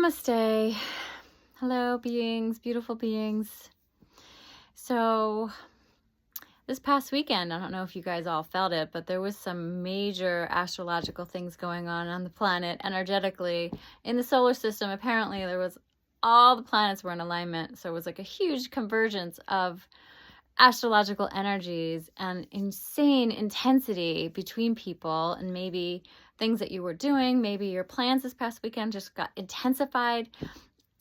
Namaste. Hello, beings, beautiful beings. So this past weekend, I don't know if you guys all felt it, but there was some major astrological things going on the planet energetically. In the solar system, apparently there was all the planets were in alignment. So it was like a huge convergence of astrological energies and insane intensity between people, and maybe things that you were doing, maybe your plans this past weekend just got intensified.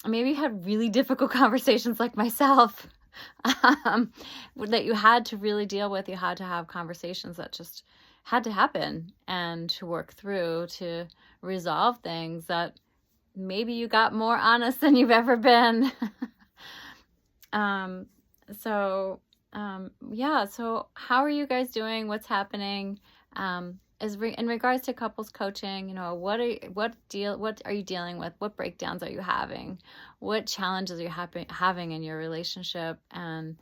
Maybe you had really difficult conversations like myself that you had to really deal with. You had to have conversations that just had to happen and to work through to resolve things that maybe you got more honest than you've ever been. So how are you guys doing? What's happening? In regards to couples coaching, what are you dealing with? What breakdowns are you having? What challenges are you having in your relationship? And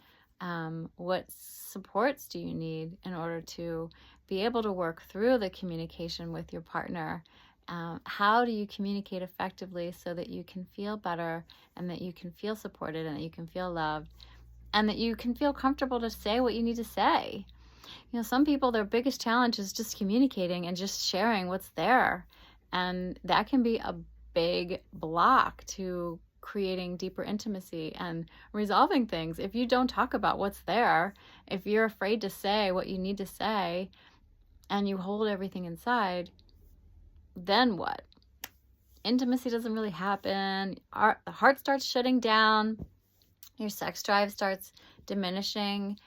what supports do you need in order to be able to work through the communication with your partner? How do you communicate effectively so that you can feel better and that you can feel supported and that you can feel loved and that you can feel comfortable to say what you need to say? Some people, their biggest challenge is just communicating and just sharing what's there. And that can be a big block to creating deeper intimacy and resolving things. If you don't talk about what's there, if you're afraid to say what you need to say and you hold everything inside, then what? Intimacy doesn't really happen. The heart starts shutting down. Your sex drive starts diminishing.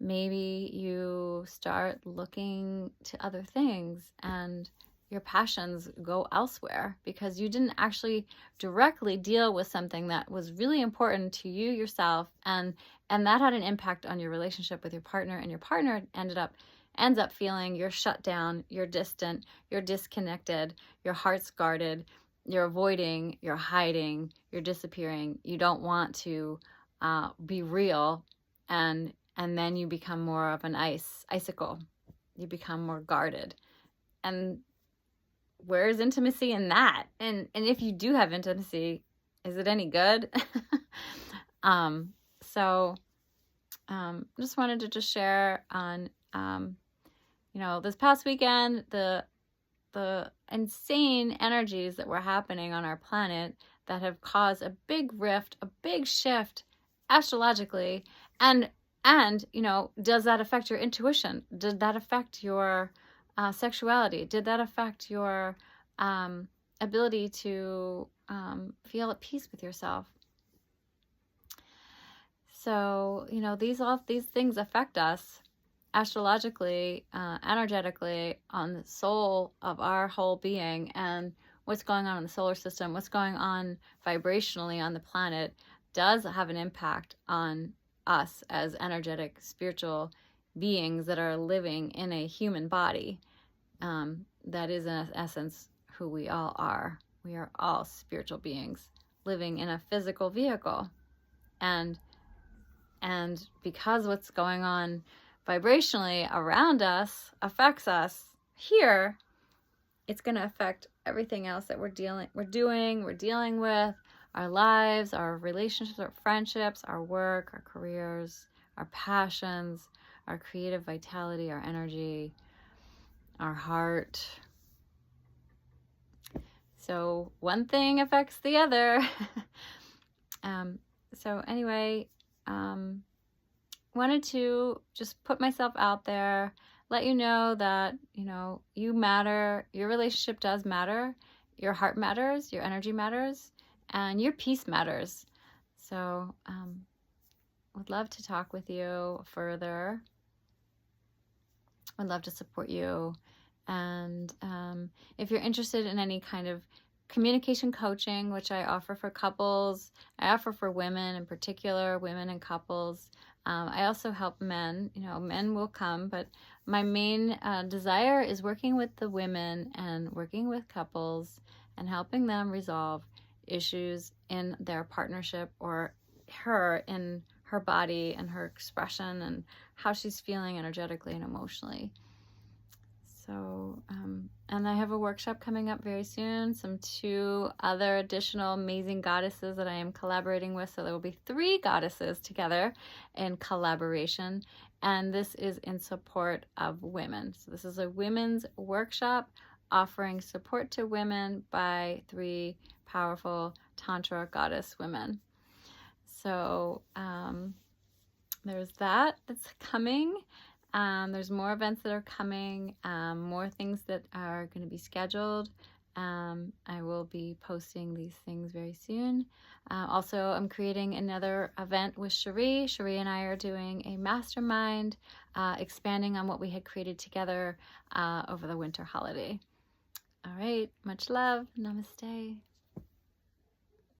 Maybe you start looking to other things and your passions go elsewhere because you didn't actually directly deal with something that was really important to you yourself, and that had an impact on your relationship with your partner, and your partner ends up feeling you're shut down, you're distant, you're disconnected, your heart's guarded, you're avoiding, you're hiding, you're disappearing, you don't want to be real, and then you become more of an icicle. You become more guarded. And where's intimacy in that? And if you do have intimacy, is it any good? Just wanted to share on, this past weekend, the insane energies that were happening on our planet that have caused a big rift, a big shift astrologically. And does that affect your intuition? Did that affect your sexuality? Did that affect your ability to feel at peace with yourself? So, these things affect us astrologically, energetically, on the soul of our whole being, and what's going on in the solar system, what's going on vibrationally on the planet does have an impact on us as energetic, spiritual beings that are living in a human body. That is, in essence, who we all are. We are all spiritual beings living in a physical vehicle. And because what's going on vibrationally around us affects us here, it's going to affect everything else that we're dealing with, our lives, our relationships, our friendships, our work, our careers, our passions, our creative vitality, our energy, our heart. So one thing affects the other. Wanted to just put myself out there, let you know that, you matter, your relationship does matter, your heart matters, your energy matters, and your peace matters. So, would love to talk with you further. Would love to support you. And if you're interested in any kind of communication coaching, which I offer for couples, I offer for women in particular, women and couples. I also help men. Men will come, but my main desire is working with the women and working with couples and helping them resolve issues in their partnership, or her in her body and her expression and how she's feeling energetically and emotionally. So, and I have a workshop coming up very soon, two other additional amazing goddesses that I am collaborating with. So there will be 3 goddesses together in collaboration. And this is in support of women. So this is a women's workshop offering support to women by 3 powerful Tantra goddess women. So there's that's coming. There's more events that are coming, more things that are going to be scheduled. I will be posting these things very soon. Also, I'm creating another event with Cherie. Cherie and I are doing a mastermind, expanding on what we had created together over the winter holiday. All right, much love. Namaste.